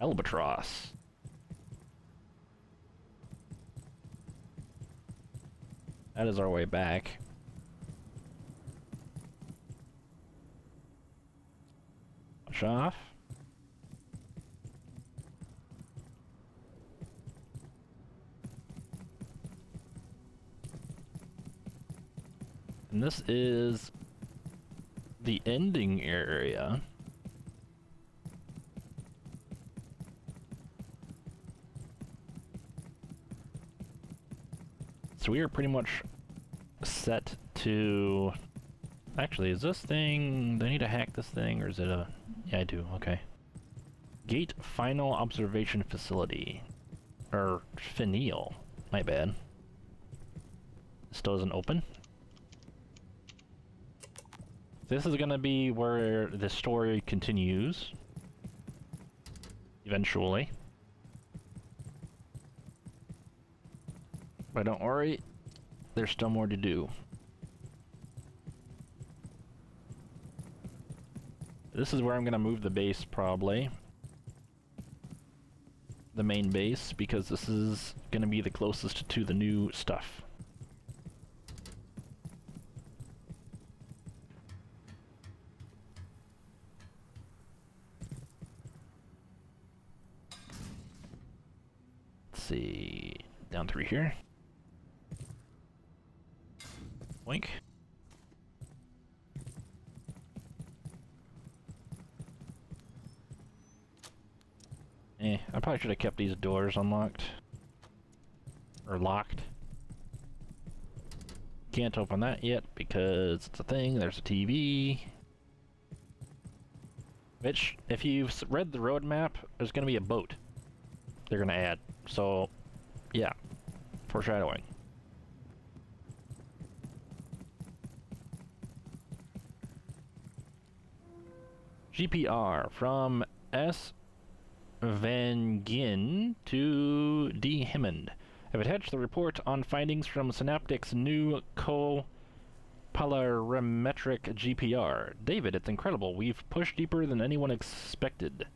Albatross. That is our way back. Watch off. And this is the ending area. So we are pretty much set to... Actually, is this thing... Do I need to hack this thing, or is it a... Yeah, I do, okay. Gate Final Observation Facility. Or, Finial. My bad. Still doesn't open. This is gonna be where the story continues. Eventually. But don't worry, there's still more to do. This is where I'm gonna move the base, probably. The main base, because this is gonna be the closest to the new stuff. Let's see, down through here. Blink. I probably should have kept these doors unlocked. Or locked. Can't open that yet because it's a thing, there's a TV. Which, if you've read the roadmap, there's gonna be a boat they're gonna add. So, yeah. Foreshadowing. GPR from S. Van Gien to D. Hammond. I've attached the report on findings from Synaptic's new copolarimetric GPR. David, it's incredible. We've pushed deeper than anyone expected.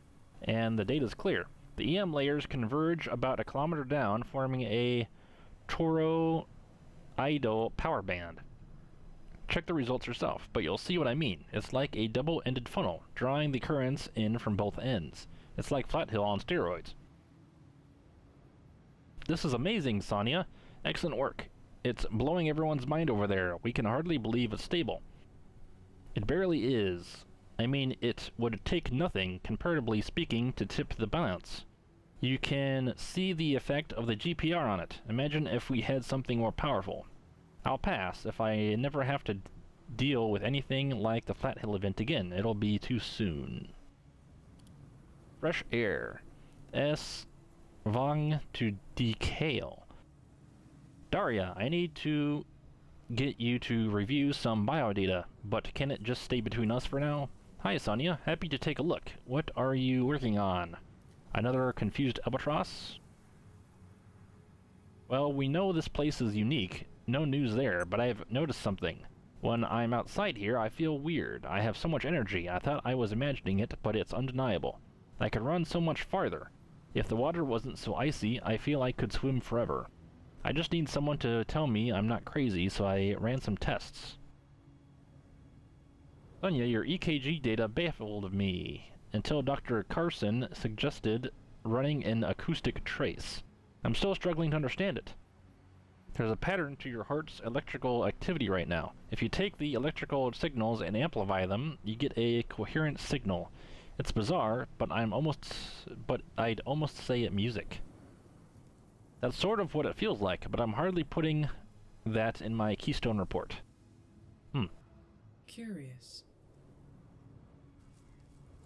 And the data's clear. The EM layers converge about a kilometer down, forming a toroidal power band. Check the results yourself, but you'll see what I mean. It's like a double-ended funnel, drawing the currents in from both ends. It's like Flathill on steroids. This is amazing, Sonia. Excellent work. It's blowing everyone's mind over there. We can hardly believe it's stable. It barely is. I mean, it would take nothing, comparatively speaking, to tip the balance. You can see the effect of the GPR on it. Imagine if we had something more powerful. I'll pass if I never have to deal with anything like the Flathill event again. It'll be too soon. Fresh air. S. Vong to Decale. Daria, I need to get you to review some biodata, but can it just stay between us for now? Hi, Sonia. Happy to take a look. What are you working on? Another confused Albatross? Well, we know this place is unique. No news there, but I've noticed something. When I'm outside here, I feel weird. I have so much energy. I thought I was imagining it, but it's undeniable. I could run so much farther. If the water wasn't so icy, I feel I could swim forever. I just need someone to tell me I'm not crazy, so I ran some tests. Sonia, your EKG data baffled me, until Dr. Carson suggested running an acoustic trace. I'm still struggling to understand it. There's a pattern to your heart's electrical activity right now. If you take the electrical signals and amplify them, you get a coherent signal. It's bizarre, but I'd almost say it music. That's sort of what it feels like, but I'm hardly putting that in my Keystone report. Curious.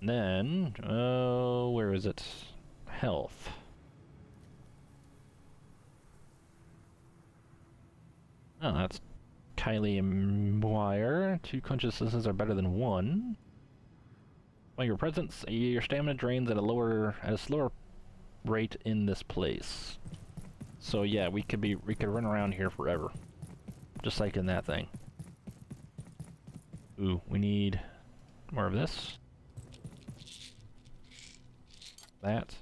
And then, where is it? Health. Oh, that's Kylie Moire. 2 consciousnesses are better than 1. While your presence, your stamina drains at a slower rate in this place. So yeah, we could run around here forever. Just like in that thing. Ooh, we need more of this. That.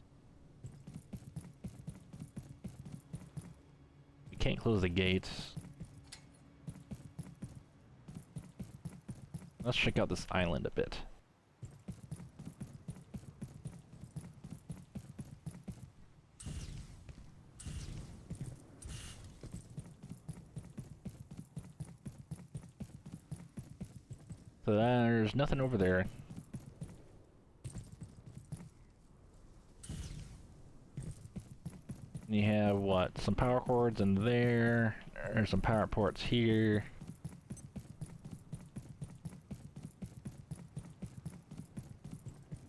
close the gates. Let's check out this island a bit. So there's nothing over there. You have, what, some power cords in there. There's some power ports here.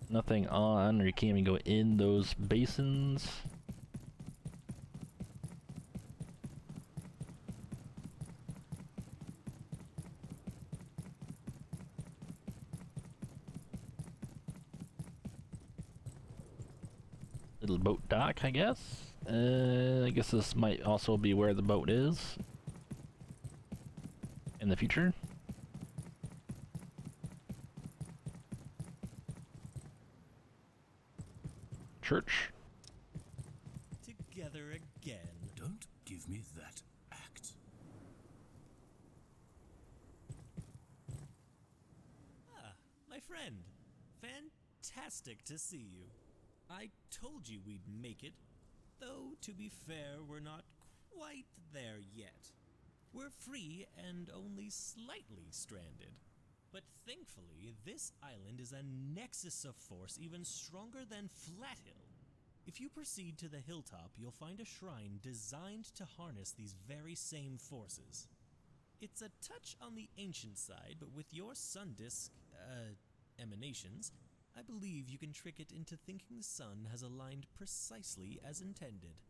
Nothing on, or you can't even go in those basins. Little boat dock, I guess. I guess this might also be where the boat is in the future. Church. Together again. Don't give me that act. Ah, my friend. Fantastic to see you. I told you we'd make it. Though, to be fair, we're not quite there yet. We're free and only slightly stranded. But thankfully, this island is a nexus of force even stronger than Flathill. If you proceed to the hilltop, you'll find a shrine designed to harness these very same forces. It's a touch on the ancient side, but with your sun disk, emanations, I believe you can trick it into thinking the sun has aligned precisely as intended,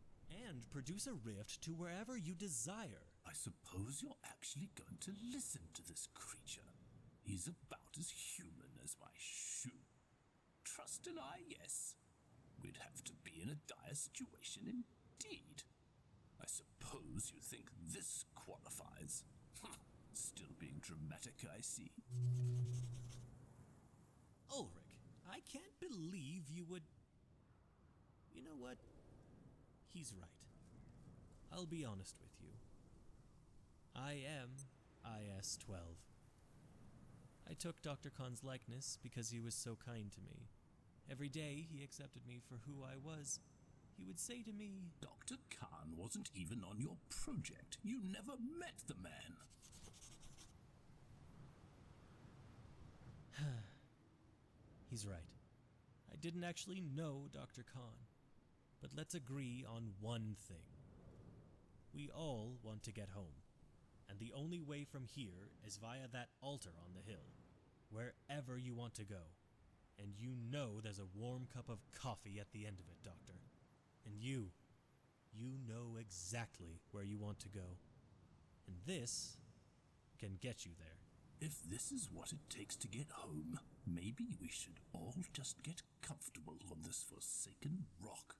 and produce a rift to wherever you desire. I suppose you're actually going to listen to this creature. He's about as human as my shoe. Trust an eye, yes. We'd have to be in a dire situation indeed. I suppose you think this qualifies. Still being dramatic, I see. Ulrich, I can't believe you would... You know what? He's right. I'll be honest with you. I am IS-12. I took Dr. Khan's likeness because he was so kind to me. Every day he accepted me for who I was. He would say to me, Dr. Khan wasn't even on your project. You never met the man. He's right. I didn't actually know Dr. Khan. But let's agree on one thing. We all want to get home. And the only way from here is via that altar on the hill. Wherever you want to go. And you know there's a warm cup of coffee at the end of it, Doctor. And you know exactly where you want to go. And this can get you there. If this is what it takes to get home, maybe we should all just get comfortable on this forsaken rock.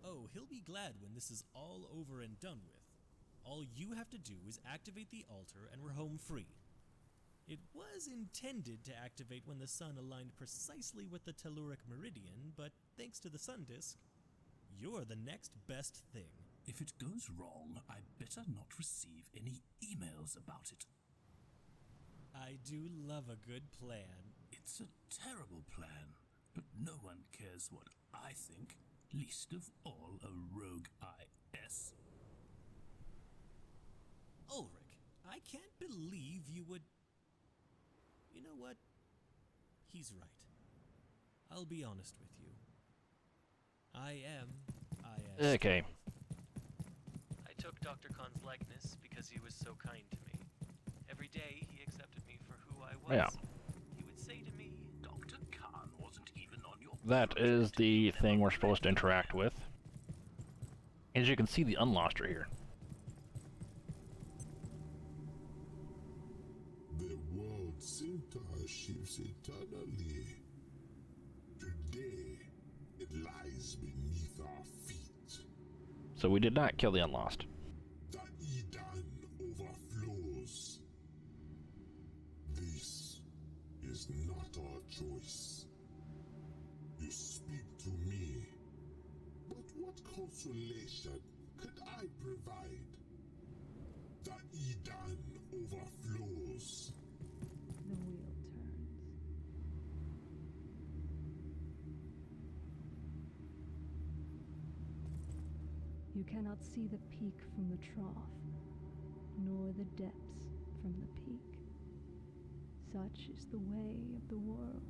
Oh, he'll be glad when this is all over and done with. All you have to do is activate the altar and we're home free. It was intended to activate when the sun aligned precisely with the telluric meridian, but thanks to the sun disk, you're the next best thing. If it goes wrong, I'd better not receive any emails about it. I do love a good plan. It's a terrible plan, but no one cares what I think, least of all a rogue IS. Ulrich, I can't believe you would... You know what? He's right. I'll be honest with you. I am IS. Okay. I took Dr. Khan's likeness because he was so kind to me. Every day he accepted me for who I was. Yeah. He would say to me, Dr. Khan wasn't even on your That is the thing we're supposed to interact with. As you can see, the Unloster here. The world center shifts eternally. Today, it lies beneath our feet. So we did not kill the Unlost. The Eden overflows. This is not our choice. You speak to me, but what consolation could I provide? The Eden overflows. The wheel turns. You cannot see the peak from the trough, nor the depths from the peak. Such is the way of the world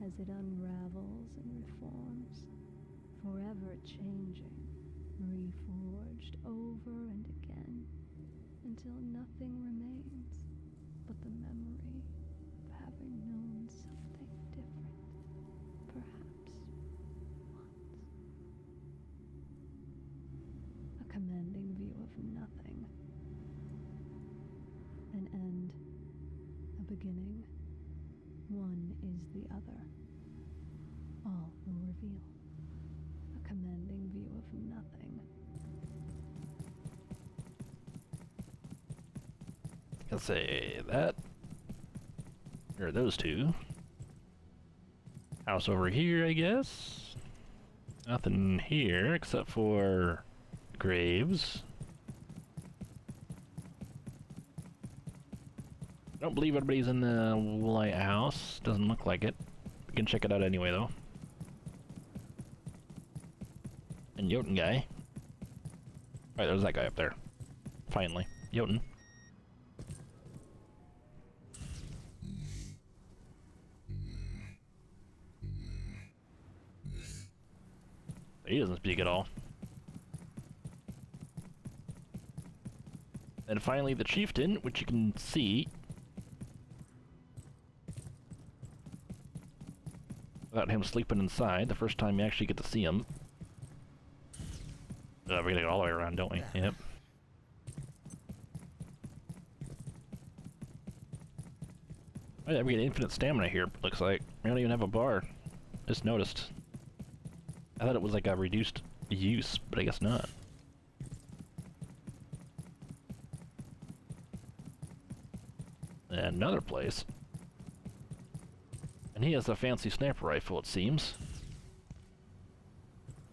as it unravels and reforms, forever changing, reforged over and again, until nothing remains but the memory of having known something different, perhaps once. A commanding view of nothing. An end, a beginning. One is the other. All will reveal. A commanding view of nothing. I'll say that. There are those two. House over here, I guess. Nothing here except for graves. I don't believe everybody's in the lighthouse. Doesn't look like it. We can check it out anyway, though. And Jotun guy. Alright, there's that guy up there. Finally. Jotun. He doesn't speak at all. And finally the chieftain, which you can see. Without him sleeping inside, the first time you actually get to see him. We gotta go all the way around, don't we? Yep. Oh yeah, we get infinite stamina here, looks like. We don't even have a bar. Just noticed. I thought it was like a reduced use, but I guess not. And another place. And he has a fancy sniper rifle, it seems.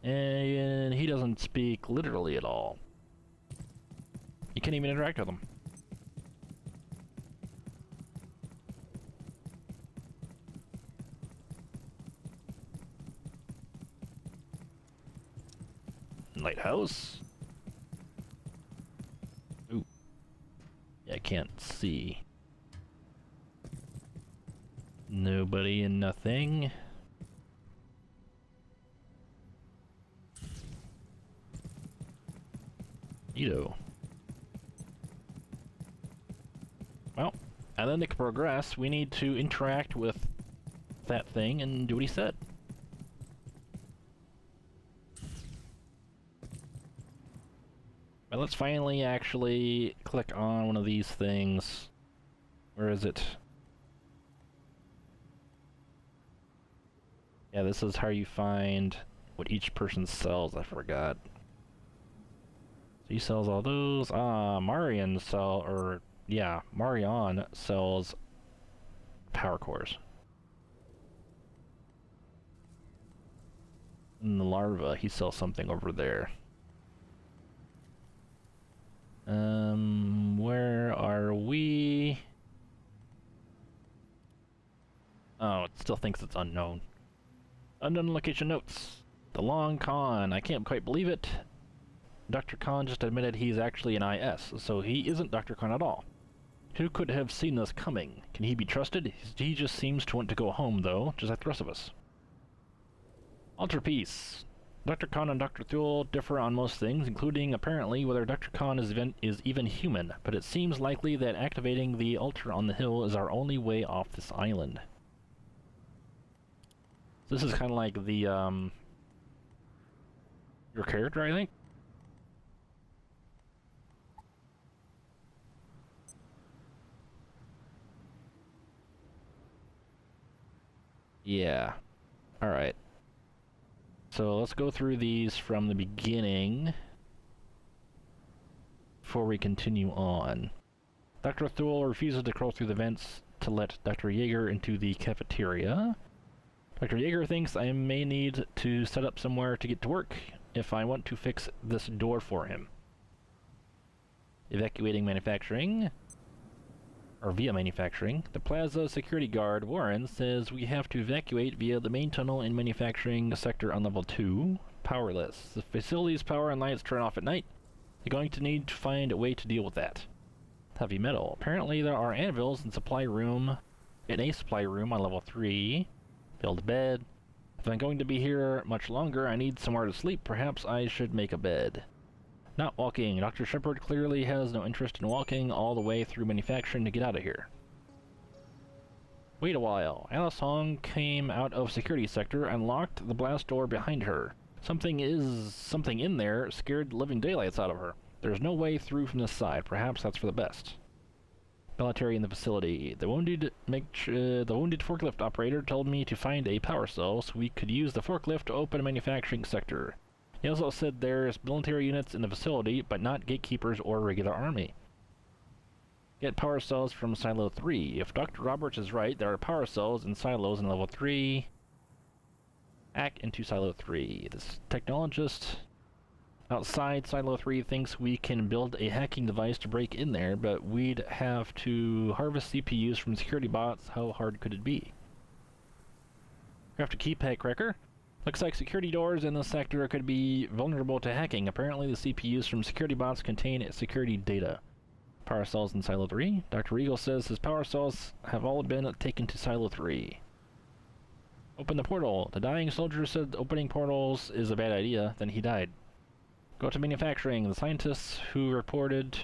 And he doesn't speak literally at all. You can't even interact with him. Lighthouse. Ooh. Yeah, I can't see. Nobody and nothing. Neato. Well, and then to progress, we need to interact with that thing and do what he said. But let's finally actually click on one of these things. Where is it? Yeah, this is how you find what each person sells. I forgot. So he sells all those. Marion Marion sells power cores. And the larva, he sells something over there. Where are we? Oh, it still thinks it's unknown. Unknown location notes. The long con. I can't quite believe it. Dr. Khan just admitted he's actually an IS, so he isn't Dr. Khan at all. Who could have seen this coming? Can he be trusted? He just seems to want to go home, though, just like the rest of us. Altarpiece. Dr. Khan and Dr. Thule differ on most things, including, apparently, whether Dr. Khan is even human, but it seems likely that activating the altar on the hill is our only way off this island. This is kind of like the, your character, I think? Yeah. Alright. So let's go through these from the beginning before we continue on. Dr. Thule refuses to crawl through the vents to let Dr. Yeager into the cafeteria. Dr. Yeager thinks I may need to set up somewhere to get to work if I want to fix this door for him. Evacuating manufacturing. Or via manufacturing. The Plaza security guard, Warren, says we have to evacuate via the main tunnel in manufacturing sector on level 2. Powerless. The facility's power and lights turn off at night. They're going to need to find a way to deal with that. Heavy metal. Apparently there are anvils in a supply room on level 3. Build a bed. If I'm going to be here much longer, I need somewhere to sleep. Perhaps I should make a bed. Not walking. Dr. Shepard clearly has no interest in walking all the way through manufacturing to get out of here. Wait a while. Alice Hong came out of security sector and locked the blast door behind her. Something in there scared the living daylights out of her. There's no way through from this side. Perhaps that's for the best. Military in the facility. The wounded forklift operator told me to find a power cell so we could use the forklift to open a manufacturing sector. He also said there's military units in the facility, but not gatekeepers or regular army. Get power cells from Silo 3. If Dr. Roberts is right, there are power cells in silos in level 3. Hack into Silo 3. This technologist outside Silo 3 thinks we can build a hacking device to break in there, but we'd have to harvest CPUs from security bots. How hard could it be? Craft a keypad cracker. Looks like security doors in this sector could be vulnerable to hacking. Apparently the CPUs from security bots contain security data. Power cells in Silo 3. Dr. Eagle says his power cells have all been taken to Silo 3. Open the portal. The dying soldier said opening portals is a bad idea, then he died. Go to manufacturing. The scientists who explored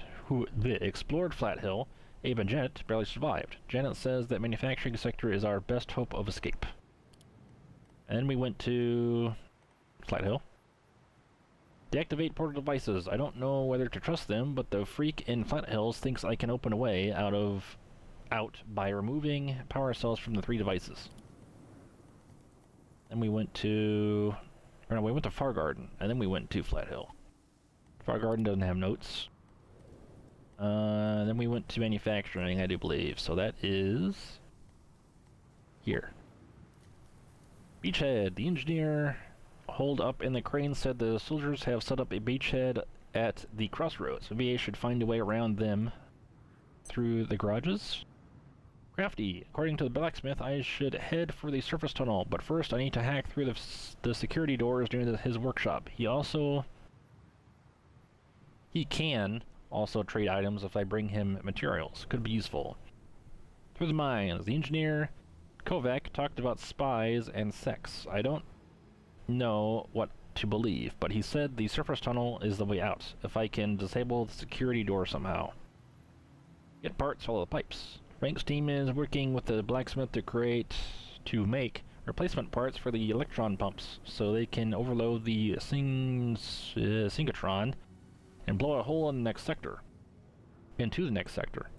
Flat Hill, Abe and Janet, barely survived. Janet says that manufacturing sector is our best hope of escape. And then we went to Flat Hill. Deactivate portal devices. I don't know whether to trust them, but the freak in Flat Hills thinks I can open a way out by removing power cells from the 3 devices. Then we went to Far Garden, and then we went to Flat Hill. Far Garden doesn't have notes. Then we went to manufacturing, I do believe. So that is here. Beachhead. The engineer holed up in the crane said the soldiers have set up a beachhead at the crossroads. VA should find a way around them through the garages. Crafty. According to the blacksmith, I should head for the surface tunnel, but first I need to hack through the security doors near his workshop. He can also trade items if I bring him materials. Could be useful. Through the mines. The engineer Kovac talked about spies and sex. I don't know what to believe, but he said the surface tunnel is the way out, if I can disable the security door somehow. Get parts, follow the pipes. Frank's team is working with the blacksmith to make replacement parts for the electron pumps, so they can overload the synchrotron and blow a hole in the next sector. Into the next sector.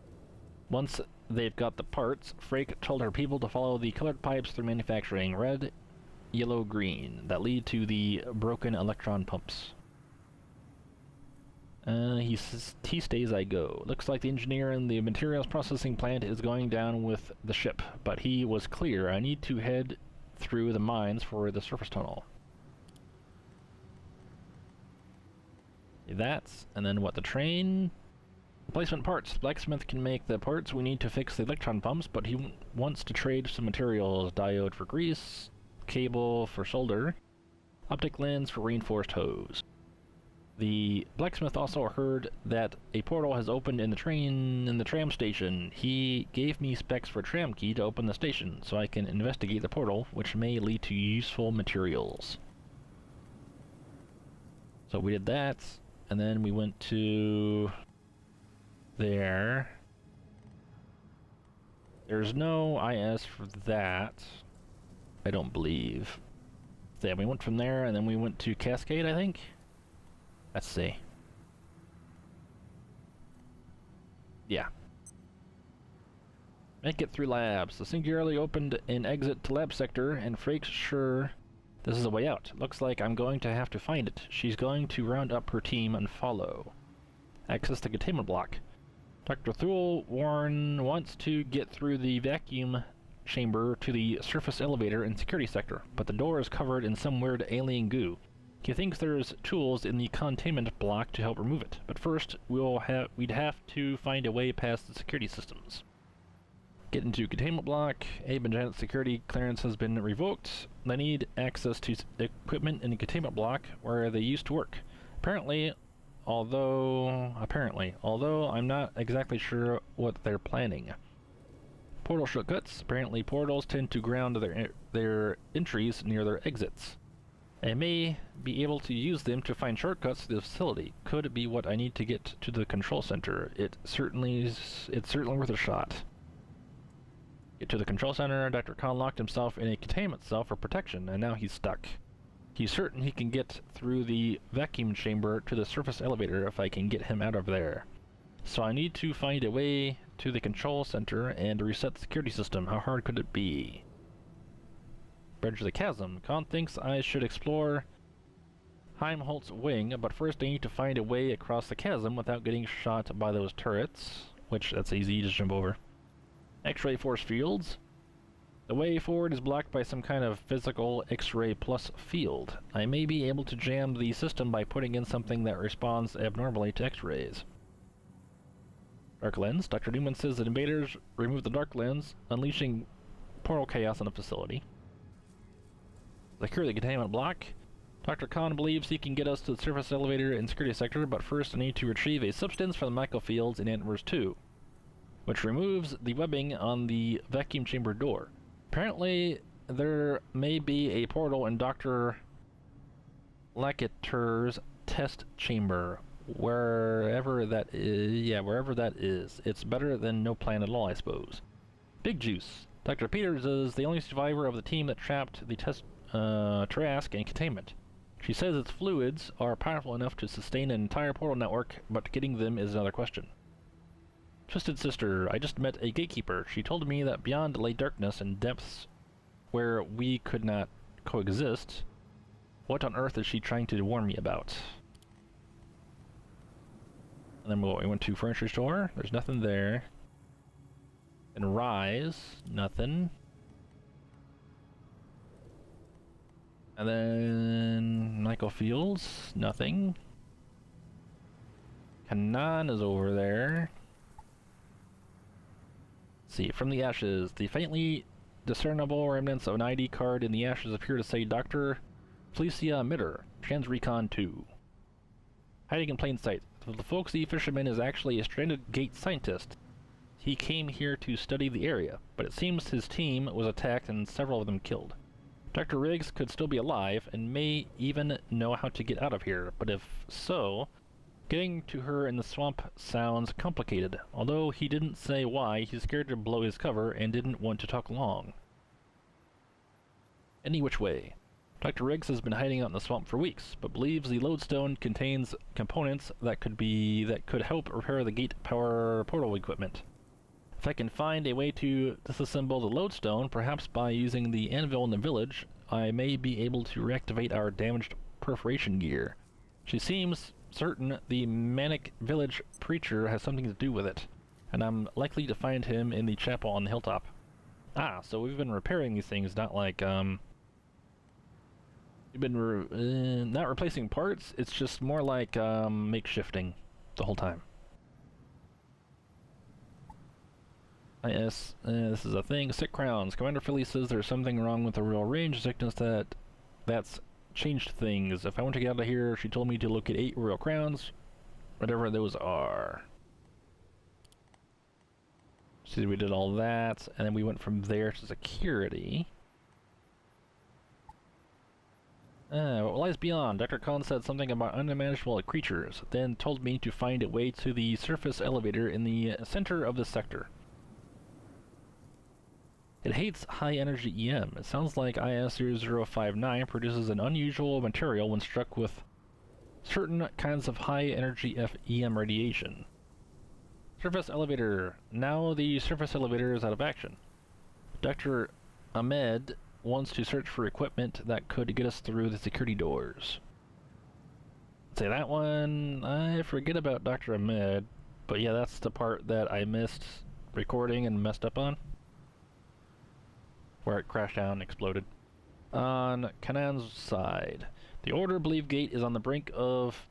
Once they've got the parts, Frake told her people to follow the colored pipes through manufacturing, red, yellow, green, that lead to the broken electron pumps. He stays I go. Looks like the engineer in the materials processing plant is going down with the ship, but he was clear. I need to head through the mines for the surface tunnel. That's, and then what, the train? Replacement parts. Blacksmith can make the parts we need to fix the electron pumps, but he wants to trade some materials. Diode for grease, cable for solder, optic lens for reinforced hose. The blacksmith also heard that a portal has opened in the tram station. He gave me specs for a tram key to open the station, so I can investigate the portal, which may lead to useful materials. So we did that, and then we went to there. There's no IS for that, I don't believe. So yeah, we went from there, and then we went to Cascade, I think? Let's see. Yeah. Make it through labs. The singularly opened an exit to lab sector, and Frake's sure this is a way out. Looks like I'm going to have to find it. She's going to round up her team and follow. Access the containment block. Dr. Thule Warren wants to get through the vacuum chamber to the surface elevator in security sector, but the door is covered in some weird alien goo. He thinks there's tools in the containment block to help remove it, but first we'd have to find a way past the security systems. Get into containment block. Abe and Janet's security clearance has been revoked. They need access to equipment in the containment block where they used to work. Although I'm not exactly sure what they're planning. Portal shortcuts. Apparently portals tend to ground their entries near their exits. I may be able to use them to find shortcuts to the facility. Could be what I need to get to the control center. It's certainly worth a shot. Get to the control center. Dr. Khan locked himself in a containment cell for protection, and now he's stuck. He's certain he can get through the vacuum chamber to the surface elevator if I can get him out of there. So I need to find a way to the control center and reset the security system. How hard could it be? Bridge the chasm. Khan thinks I should explore Heimholt's wing, but first I need to find a way across the chasm without getting shot by those turrets, which that's easy, just jump over. X-ray force fields. The way forward is blocked by some kind of physical X-ray plus field. I may be able to jam the system by putting in something that responds abnormally to X-rays. Dark lens. Dr. Newman says that invaders remove the dark lens, unleashing portal chaos on the facility. Secure the containment block. Dr. Khan believes he can get us to the surface elevator and security sector, but first I need to retrieve a substance from the microfields in Antwerp 2, which removes the webbing on the vacuum chamber door. Apparently, there may be a portal in Dr. Lacketer's test chamber, wherever that is. Yeah, wherever that is. It's better than no plan at all, I suppose. Big Juice. Dr. Peters is the only survivor of the team that trapped the Trask in containment. She says its fluids are powerful enough to sustain an entire portal network, but getting them is another question. Twisted Sister. I just met a gatekeeper. She told me that beyond lay darkness and depths where we could not coexist. What on earth is she trying to warn me about? And then we went to furniture store. There's nothing there. And Rise. Nothing. And then Michael Fields. Nothing. Kanan is over there. See, from the ashes, the faintly discernible remnants of an ID card in the ashes appear to say Dr. Felicia Mitter, Transrecon 2. Hiding in plain sight. The folksy fisherman is actually a stranded gate scientist. He came here to study the area, but it seems his team was attacked and several of them killed. Dr. Riggs could still be alive and may even know how to get out of here, but if so, getting to her in the swamp sounds complicated. Although he didn't say why, he's scared to blow his cover and didn't want to talk long. Any which way. Dr. Riggs has been hiding out in the swamp for weeks, but believes the lodestone contains components that could help repair the gate power portal equipment. If I can find a way to disassemble the lodestone, perhaps by using the anvil in the village, I may be able to reactivate our damaged perforation gear. She seems certain the manic village preacher has something to do with it, and I'm likely to find him in the chapel on the hilltop. Ah, so we've been repairing these things, not like, we've been not replacing parts, it's just more like, makeshifting the whole time. Yes, this is a thing. Sick crowns. Commander Philly says there's something wrong with the real range sickness that's changed things. If I want to get out of here, she told me to look at 8 royal crowns, whatever those are. See, we did all that, and then we went from there to security. What lies beyond? Dr. Khan said something about unmanageable creatures, then told me to find a way to the surface elevator in the center of the sector. It hates high-energy EM. It sounds like IS-0059 produces an unusual material when struck with certain kinds of high-energy EM radiation. Surface elevator. Now the surface elevator is out of action. Dr. Ahmed wants to search for equipment that could get us through the security doors. Say that one, I forget about Dr. Ahmed, but yeah, that's the part that I missed recording and messed up on. Where it crashed down and exploded. On Kanan's side, The Order believe Gate is on the brink of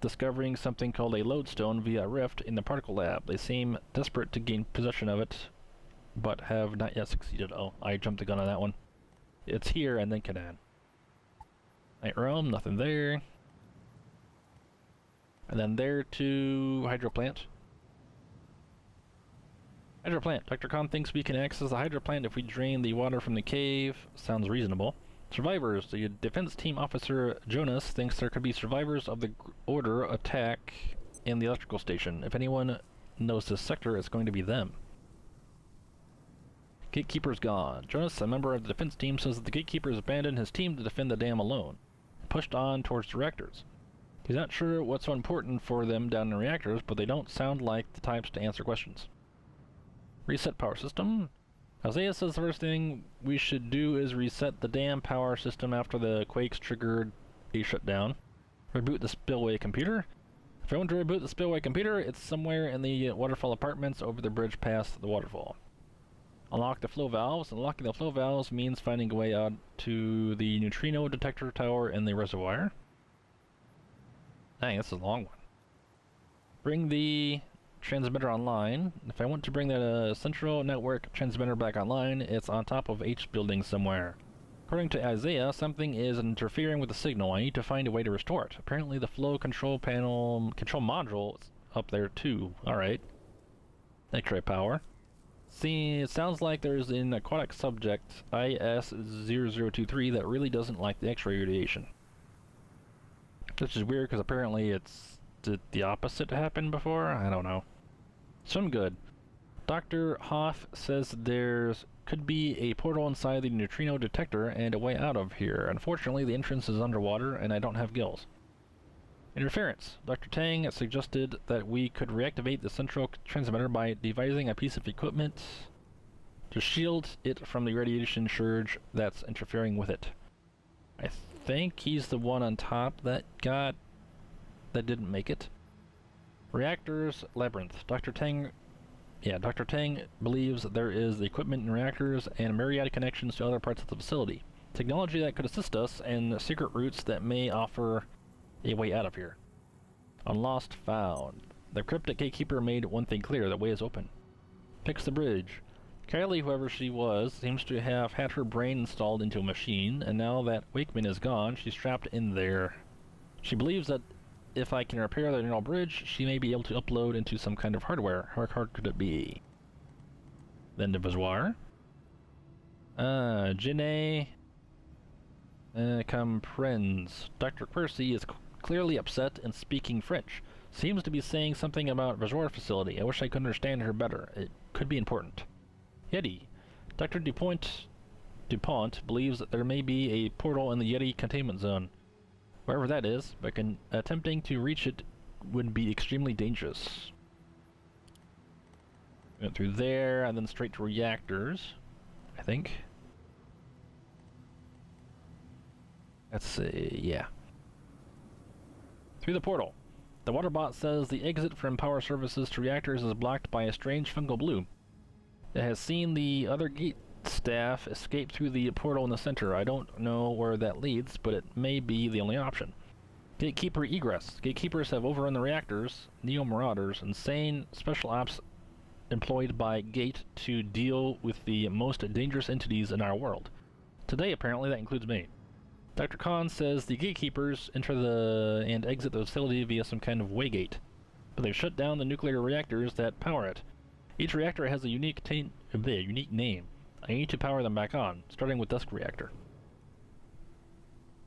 discovering something called a lodestone via a rift in the particle lab. They seem desperate to gain possession of it, but have not yet succeeded. Oh, I jumped the gun on that one. It's here and then Canaan. Night Realm, nothing there. And then there to Hydro Plant. Hydro Plant. Dr. Khan thinks we can access the Hydro Plant if we drain the water from the cave. Sounds reasonable. Survivors. The defense team officer Jonas thinks there could be survivors of the Order attack in the electrical station. If anyone knows this sector, it's going to be them. Gatekeeper's gone. Jonas, a member of the defense team, says that the Gatekeeper's abandoned his team to defend the dam alone. Pushed on towards the reactors. He's not sure what's so important for them down in the reactors, but they don't sound like the types to answer questions. Reset power system. Isaiah says the first thing we should do is reset the dam power system after the quakes triggered a shutdown. Reboot the spillway computer. If I want to reboot the spillway computer, it's somewhere in the waterfall apartments over the bridge past the waterfall. Unlock the flow valves. Unlocking the flow valves means finding a way out to the neutrino detector tower in the reservoir. Dang, this is a long one. Bring the transmitter online. If I want to bring the central network transmitter back online, it's on top of H building somewhere. According to Isaiah, something is interfering with the signal. I need to find a way to restore it. Apparently the flow control panel control module is up there too. Alright. X-ray power. See, it sounds like there's an aquatic subject, IS-0023, that really doesn't like the X-ray radiation. Which is weird because apparently did the opposite happen before? I don't know. Swim good. Dr. Hoff says there's could be a portal inside the neutrino detector and a way out of here. Unfortunately, the entrance is underwater and I don't have gills. Interference. Dr. Tang suggested that we could reactivate the central transmitter by devising a piece of equipment to shield it from the radiation surge that's interfering with it. I think he's the one on top that didn't make it. Reactors Labyrinth. Dr. Tang believes there is equipment in reactors and myriad connections to other parts of the facility. Technology that could assist us and secret routes that may offer a way out of here. Unlost found. The cryptic gatekeeper made one thing clear: the way is open. Fix the bridge. Kylie, whoever she was, seems to have had her brain installed into a machine, and now that Wakeman is gone, she's trapped in there. She believes that if I can repair the neural bridge, she may be able to upload into some kind of hardware. How hard could it be? Then the Visoire. Janae comprends. Dr. Percy is clearly upset and speaking French. Seems to be saying something about Visoire facility. I wish I could understand her better. It could be important. Yeti. Dr. DuPont believes that there may be a portal in the Yeti containment zone. Wherever that is, but attempting to reach it would be extremely dangerous. Went through there, and then straight to reactors, I think. Let's see, yeah. Through the portal. The water bot says the exit from power services to reactors is blocked by a strange fungal blue. It has seen the other gate staff escape through the portal in the center. I don't know where that leads, but it may be the only option. Gatekeeper egress. Gatekeepers have overrun the reactors, Neo-Marauders, insane special ops employed by Gate to deal with the most dangerous entities in our world. Today, apparently, that includes me. Dr. Khan says the gatekeepers enter and exit the facility via some kind of waygate, but they've shut down the nuclear reactors that power it. Each reactor has a unique name. I need to power them back on, starting with Dusk Reactor.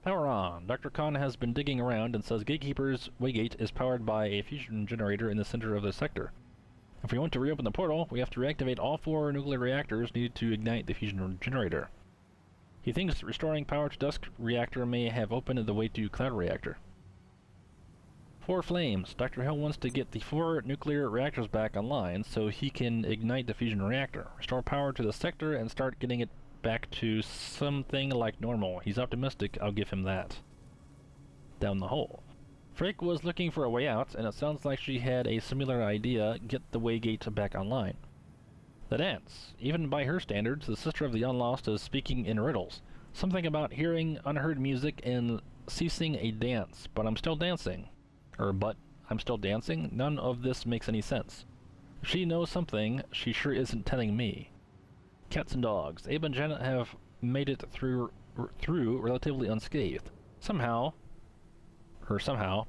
Power on. Dr. Khan has been digging around and says Gatekeeper's waygate is powered by a fusion generator in the center of the sector. If we want to reopen the portal, we have to reactivate all 4 nuclear reactors needed to ignite the fusion generator. He thinks restoring power to Dusk Reactor may have opened the way to Cloud Reactor. 4 flames. Dr. Hill wants to get the 4 nuclear reactors back online so he can ignite the fusion reactor, restore power to the sector, and start getting it back to something like normal. He's optimistic, I'll give him that. Down the hole. Frake was looking for a way out, and it sounds like she had a similar idea: get the waygate back online. The dance. Even by her standards, the Sister of the Unlost is speaking in riddles. Something about hearing unheard music and ceasing a dance, but I'm still dancing. But I'm still dancing? None of this makes any sense. If she knows something, she sure isn't telling me. Cats and dogs. Abe and Janet have made it through relatively unscathed. Somehow,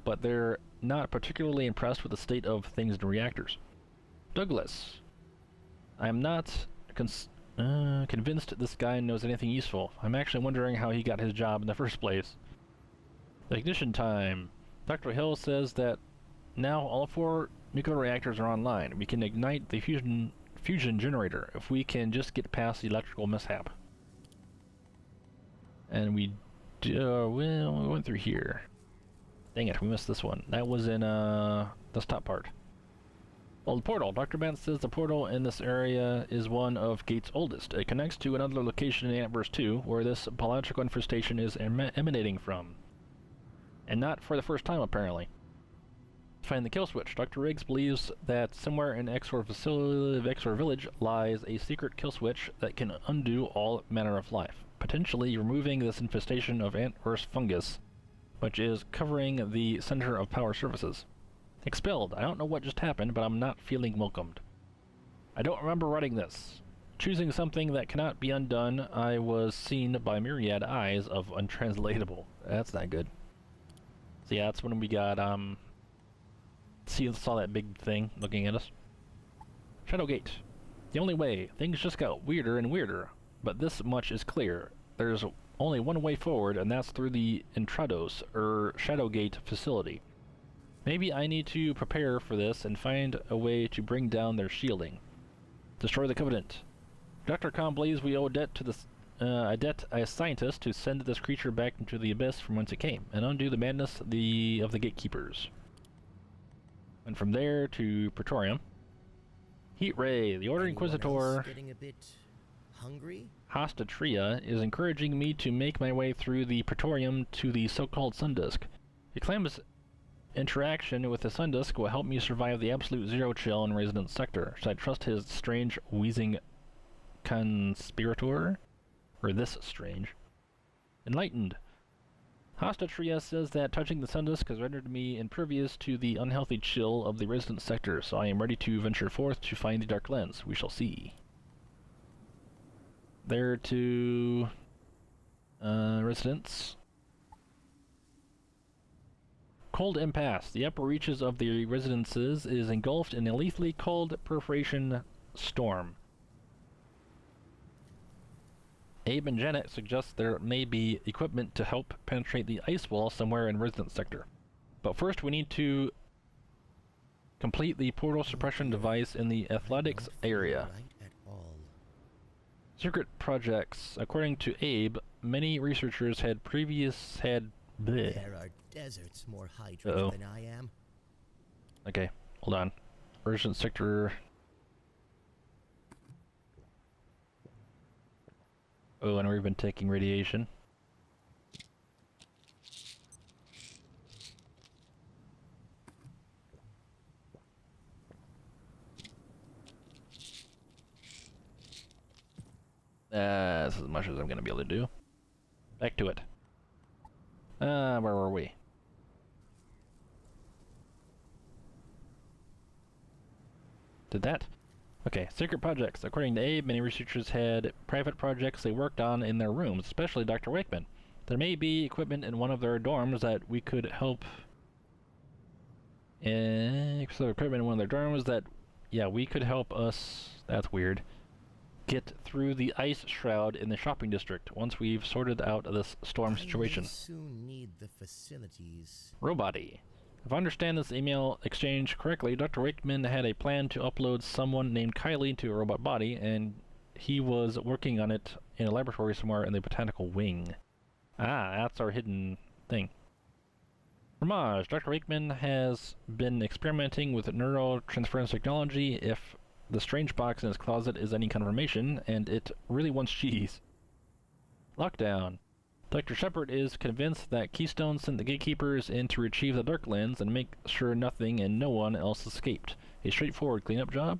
but they're not particularly impressed with the state of things in reactors. Douglas. I am not convinced this guy knows anything useful. I'm actually wondering how he got his job in the first place. Ignition time. Dr. Hill says that now all 4 nuclear reactors are online. We can ignite the fusion generator if we can just get past the electrical mishap. And we went through here. Dang it, we missed this one. That was in this top part. Well, the portal. Dr. Bant says the portal in this area is one of Gate's oldest. It connects to another location in Ant-Verse 2, where this biological infestation is emanating from. And not for the first time, apparently. Find the kill switch. Dr. Riggs believes that somewhere in Exor Village lies a secret kill switch that can undo all manner of life, potentially removing this infestation of Ant-Verse fungus, which is covering the center of power services. Expelled. I don't know what just happened, but I'm not feeling welcomed. I don't remember writing this. Choosing something that cannot be undone, I was seen by myriad eyes of untranslatable. That's not good. So yeah, that's when we got, saw that big thing looking at us. Shadowgate. The only way. Things just got weirder and weirder, but this much is clear. There's only one way forward, and that's through the Entrados, or Shadowgate facility. Maybe I need to prepare for this and find a way to bring down their shielding. Destroy the Covenant. Dr. Khan believes we owe a debt to a scientist to send this creature back into the abyss from whence it came, and undo the madness of the Gatekeepers. And from there to Praetorium. Heat Ray, the Order Inquisitor getting a bit hungry? Hostatria is encouraging me to make my way through the Praetorium to the so-called Sundisk. He claims interaction with the Sundisk will help me survive the absolute zero chill in Residence Sector. Should I trust his strange, wheezing conspirator? Or this strange? Enlightened. Hostatria says that touching the Sundisk has rendered me impervious to the unhealthy chill of the Residence Sector, so I am ready to venture forth to find the Dark Lens. We shall see. There to Residence. Cold Impasse. The upper reaches of the residences is engulfed in a lethally cold perforation storm. Abe and Janet suggest there may be equipment to help penetrate the ice wall somewhere in Residence Sector. But first we need to complete the portal suppression device in the athletics area. Secret projects. According to Abe, many researchers had bleh. There are deserts more hydrated than I am. Okay, hold on. Residence Sector. Oh, and we've been taking radiation. That's as much as I'm gonna be able to do. Back to it. Where were we? Did that? Okay, secret projects. According to Abe, many researchers had private projects they worked on in their rooms, especially Dr. Wakeman. There may be equipment in one of their dorms that we could help... equipment in one of their dorms that... Yeah, we could help us... That's weird. Get through the ice shroud in the shopping district once we've sorted out this storm situation. I soon need the facilities. Roboty. If I understand this email exchange correctly, Dr. Wakeman had a plan to upload someone named Kylie to a robot body, and he was working on it in a laboratory somewhere in the botanical wing. Ah, that's our hidden thing. Fromage. Dr. Wakeman has been experimenting with neurotransference technology. If the strange box in his closet is any confirmation, and it really wants cheese. Lockdown. Dr. Shepard is convinced that Keystone sent the Gatekeepers in to retrieve the Dark Lens and make sure nothing and no one else escaped. A straightforward cleanup job?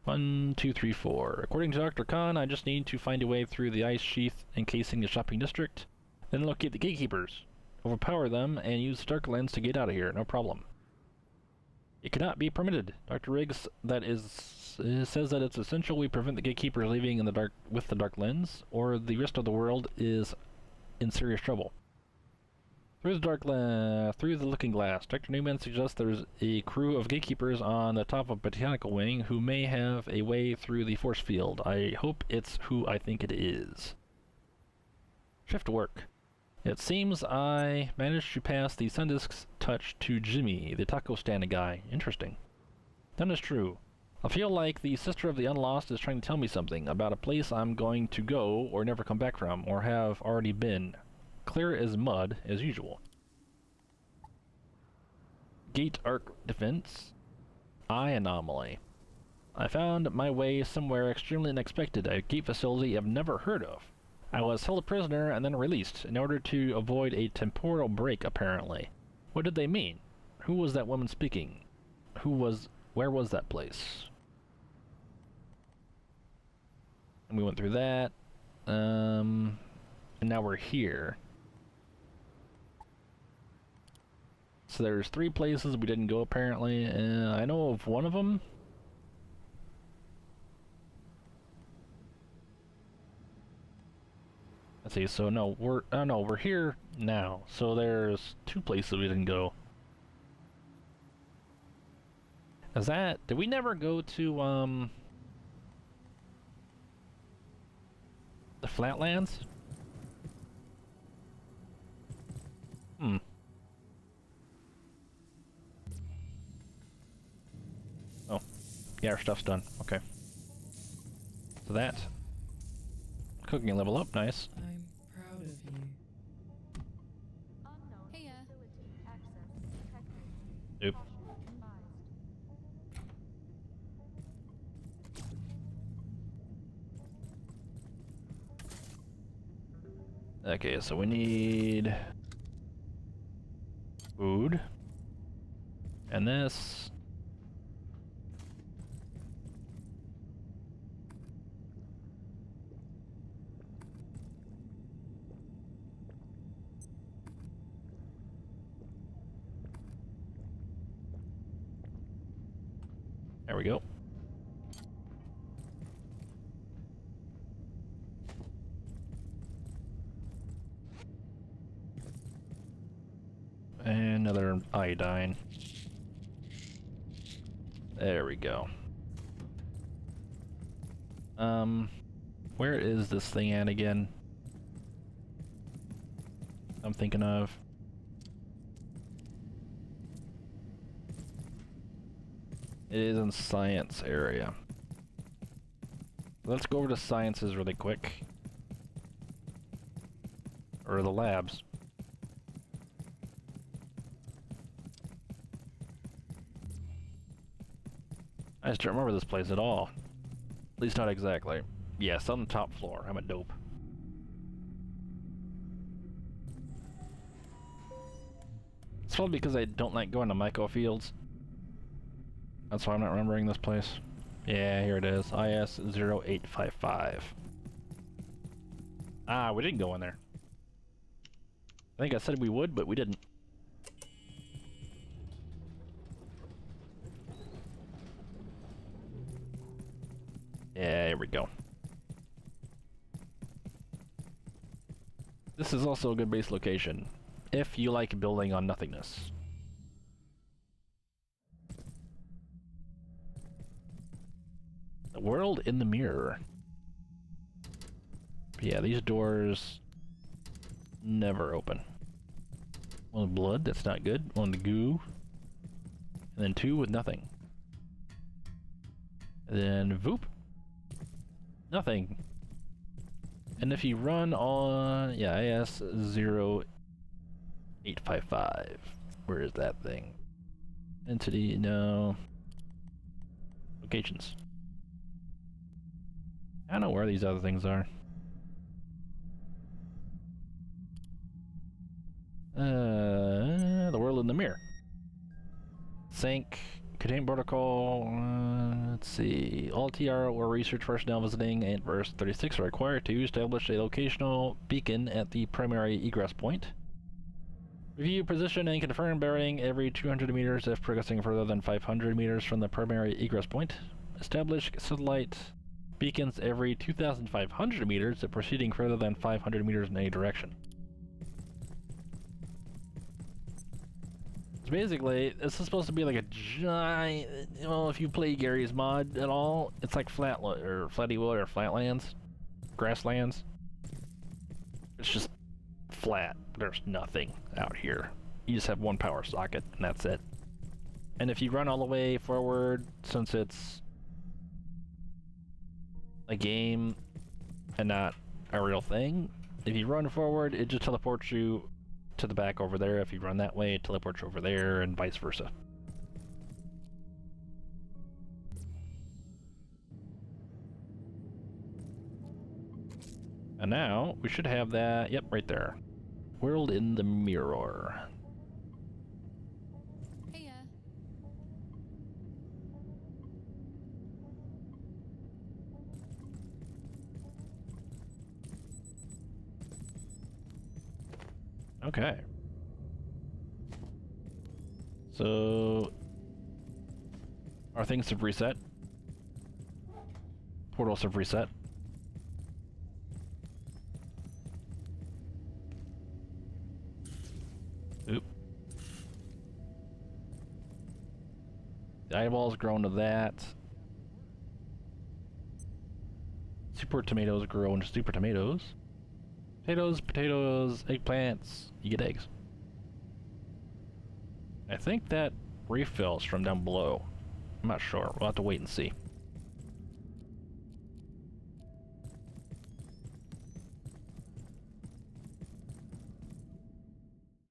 1, 2, 3, 4. According to Dr. Khan, I just need to find a way through the ice sheath encasing the shopping district. Then locate the gatekeepers. Overpower them and use Stark Lens to get out of here, no problem. It cannot be permitted. Dr. Riggs says that it's essential we prevent the gatekeepers leaving in the dark with the Dark Lens, or the rest of the world is in serious trouble. Through the looking glass, Dr. Newman suggests there's a crew of gatekeepers on the top of Botanical Wing who may have a way through the force field. I hope it's who I think it is. Shift work. It seems I managed to pass the Sundisk's touch to Jimmy, the taco stand guy. Interesting. That is true. I feel like the Sister of the Unlost is trying to tell me something about a place I'm going to go or never come back from, or have already been. Clear as mud, as usual. Gate arc defense. Eye anomaly. I found my way somewhere extremely unexpected, a gate facility I've never heard of. I was held a prisoner and then released, in order to avoid a temporal break, apparently. What did they mean? Who was that woman speaking? Where was that place? And we went through that. And now we're here. So there's 3 places we didn't go, apparently. I know of one of them. Let's see, so no, we're here now. So there's 2 places we didn't go. Did we never go to, the Flatlands? Oh. Yeah, our stuff's done. Okay. So that. Cooking level up, nice. I'm proud of you. Heya. Nope. Okay, so we need food. And this. There we go. And another iodine. There we go. Where is this thing at again? I'm thinking of. It is in science area. Let's go over to sciences really quick. Or the labs. I just don't remember this place at all. At least not exactly. Yes, on the top floor. I'm a dope. It's probably because I don't like going to microfields. That's why I'm not remembering this place. Yeah, here it is. IS-0855. Ah, we didn't go in there. I think I said we would, but we didn't. Yeah, here we go. This is also a good base location, if you like building on nothingness. The world in the mirror. But yeah, these doors never open. One with blood, that's not good. One with goo. And then 2 with nothing. And then voop. Nothing. And if you run on, yeah, IS-0855. Where is that thing? Entity, no. Locations. I don't know where these other things are. The world in the mirror. Sync. Contain protocol. Let's see. All TR or research personnel visiting Ant verse 36 are required to establish a locational beacon at the primary egress point. Review position and confirm bearing every 200 meters if progressing further than 500 meters from the primary egress point. Establish satellite beacons every 2,500 meters if proceeding further than 500 meters in any direction. So basically, this is supposed to be like a giant, well, if you play Gary's mod at all, it's like Flatwood or Flattywood or Flatlands, grasslands. It's just flat. There's nothing out here. You just have one power socket, and that's it. And if you run all the way forward, since it's a game and not a real thing, if you run forward, it just teleports you to the back over there. If you run that way, it teleports you over there, and vice versa. And now, we should have that, yep, right there. World in the mirror. Hey, Okay. So, our things have reset. Portals have reset. Oop. The eyeballs grown to that. Super tomatoes grow into super tomatoes. Potatoes, potatoes, eggplants, you get eggs. I think that refills from down below. I'm not sure, we'll have to wait and see.